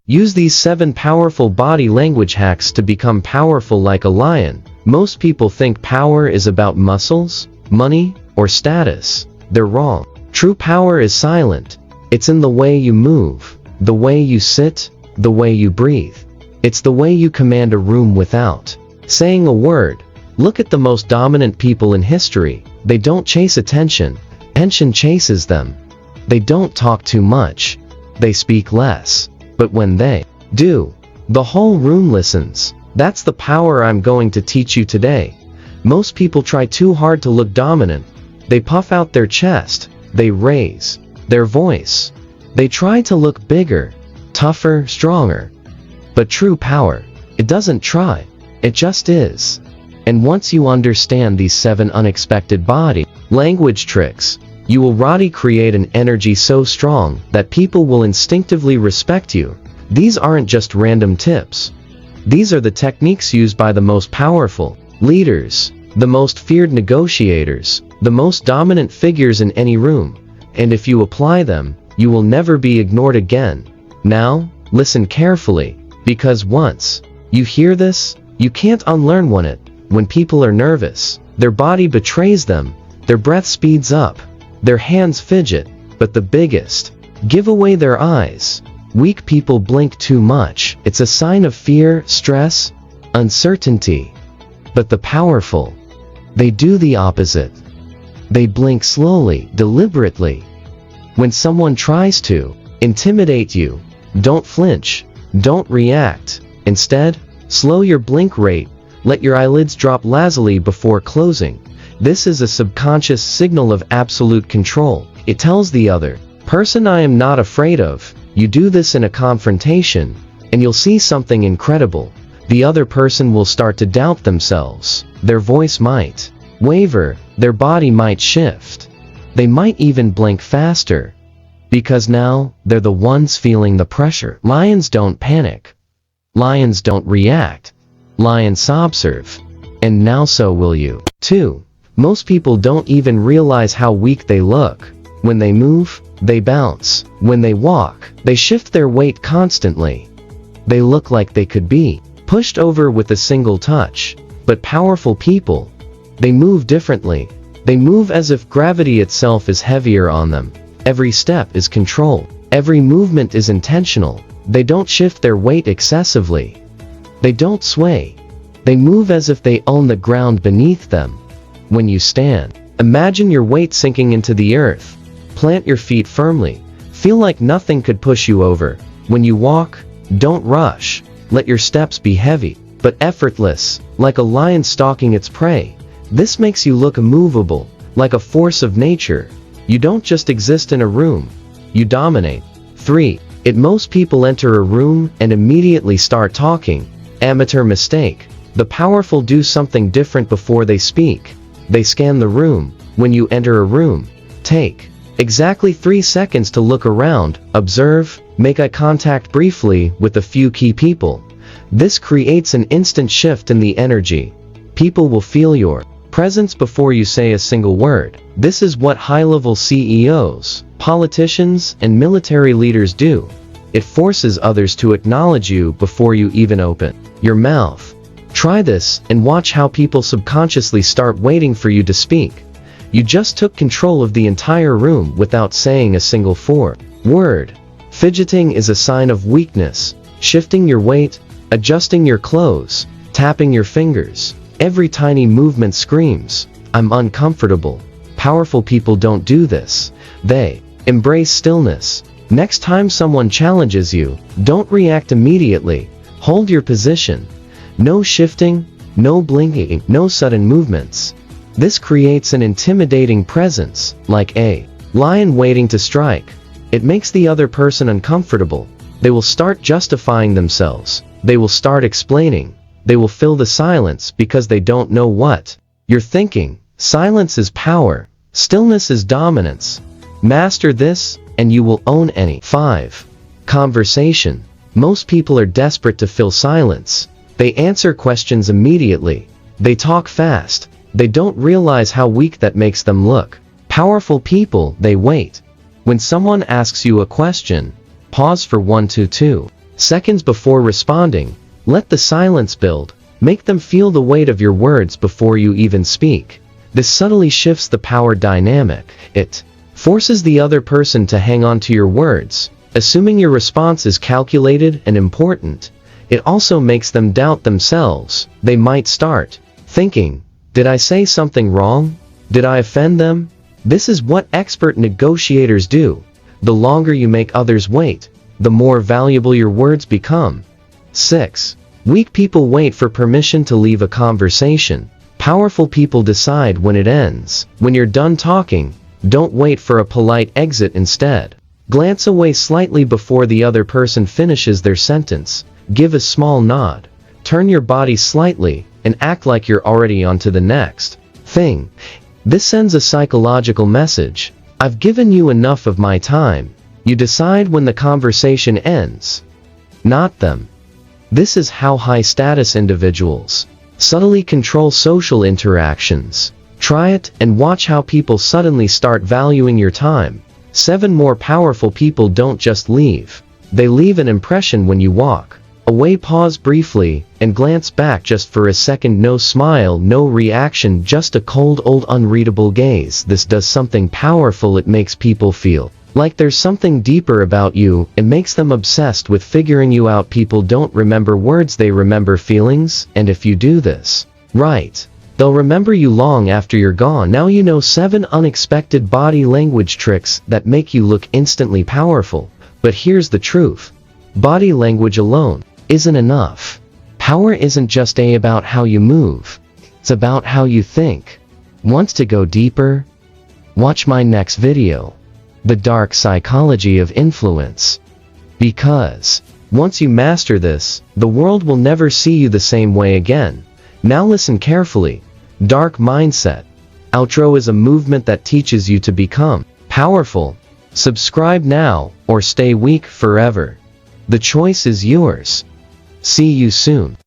Use these 7 powerful body language hacks to become powerful like a lion. Most people think power is about muscles, money, or status. They're wrong. True power is silent. It's in the way you move, the way you sit, the way you breathe. It's the way you command a room without saying a word. Look at the most dominant people in history. They don't chase attention. Attention chases them. They don't talk too much. They speak less. But when they do, the whole room listens. That's the power I'm going to teach you today. Most people try too hard to look dominant. They puff out their chest. They raise their voice. They try to look bigger, tougher, stronger. But true power, it doesn't try. It just is. And once you understand these 7 unexpected body language tricks, you will already create an energy so strong that people will instinctively respect you. These aren't just random tips. These are the techniques used by the most powerful leaders, the most feared negotiators, the most dominant figures in any room. And if you apply them, you will never be ignored again. Now, listen carefully, because once you hear this, you can't unlearn it. When people are nervous, their body betrays them, their breath speeds up, their hands fidget, but the biggest give away their eyes. Weak people blink too much. It's a sign of fear, stress, uncertainty. But the powerful, they do the opposite. They blink slowly, deliberately. When someone tries to intimidate you, don't flinch, don't react. Instead, slow your blink rate. Let your eyelids drop lazily before closing. This is a subconscious signal of absolute control. It tells the other person, I am not afraid of. You do this in a confrontation, and you'll see something incredible. The other person will start to doubt themselves. Their voice might waver, their body might shift. They might even blink faster. Because now, they're the ones feeling the pressure. Lions don't panic. Lions don't react. Lions observe. And now so will you. 2. Most people don't even realize how weak they look. When they move, they bounce. When they walk, they shift their weight constantly. They look like they could be pushed over with a single touch. But powerful people, they move differently. They move as if gravity itself is heavier on them. Every step is controlled. Every movement is intentional. They don't shift their weight excessively. They don't sway. They move as if they own the ground beneath them. When you stand, imagine your weight sinking into the earth. Plant your feet firmly. Feel like nothing could push you over. When you walk, don't rush. Let your steps be heavy, but effortless, like a lion stalking its prey. This makes you look immovable, like a force of nature. You don't just exist in a room. You dominate. 3. Most people enter a room and immediately start talking. Amateur mistake. The powerful do something different before they speak. They scan the room. When you enter a room, take exactly 3 seconds to look around, observe, make eye contact briefly with a few key people. This creates an instant shift in the energy. People will feel your presence before you say a single word. This is what high-level CEOs, politicians, and military leaders do. It forces others to acknowledge you before you even open your mouth. Try this and watch how people subconsciously start waiting for you to speak. You just took control of the entire room without saying a single word. Fidgeting is a sign of weakness. Shifting your weight, adjusting your clothes, tapping your fingers. Every tiny movement screams, I'm uncomfortable. Powerful people don't do this. They embrace stillness. Next time someone challenges you, don't react immediately. Hold your position. No shifting, no blinking, no sudden movements. This creates an intimidating presence, like a lion waiting to strike. It makes the other person uncomfortable. They will start justifying themselves. They will start explaining. They will fill the silence because they don't know what you're thinking. Silence is power. Stillness is dominance. Master this, and you will own any. 5. Conversation. Most people are desperate to fill silence. They answer questions immediately. They talk fast. They don't realize how weak that makes them look. Powerful people, they wait. When someone asks you a question, pause for 1 to 2 seconds before responding. Let the silence build. Make them feel the weight of your words before you even speak. This subtly shifts the power dynamic. It forces the other person to hang on to your words, assuming your response is calculated and important. It also makes them doubt themselves. They might start thinking, did I say something wrong? Did I offend them? This is what expert negotiators do. The longer you make others wait, the more valuable your words become. 6. Weak people wait for permission to leave a conversation. Powerful people decide when it ends. When you're done talking, don't wait for a polite exit instead. Glance away slightly before the other person finishes their sentence. Give a small nod. Turn your body slightly, and act like you're already on to the next thing. This sends a psychological message. I've given you enough of my time. You decide when the conversation ends, not them. This is how high-status individuals subtly control social interactions. Try it and watch how people suddenly start valuing your time. 7. More powerful people don't just leave. They leave an impression when you walk away. Pause briefly and glance back just for a second. No smile, no reaction, just a cold, old, unreadable gaze. This does something powerful. It makes people feel like there's something deeper about you. It makes them obsessed with figuring you out. People don't remember words, they remember feelings, and if you do this right, they'll remember you long after you're gone. Now you know 7 unexpected body language tricks that make you look instantly powerful. But here's the truth. Body language alone isn't enough. Power isn't just about how you move. It's about how you think. Want to go deeper? Watch my next video. The dark psychology of influence. Because once you master this, the world will never see you the same way again. Now listen carefully. Dark mindset. Outro is a movement that teaches you to become powerful. Subscribe now, or stay weak forever. The choice is yours. See you soon.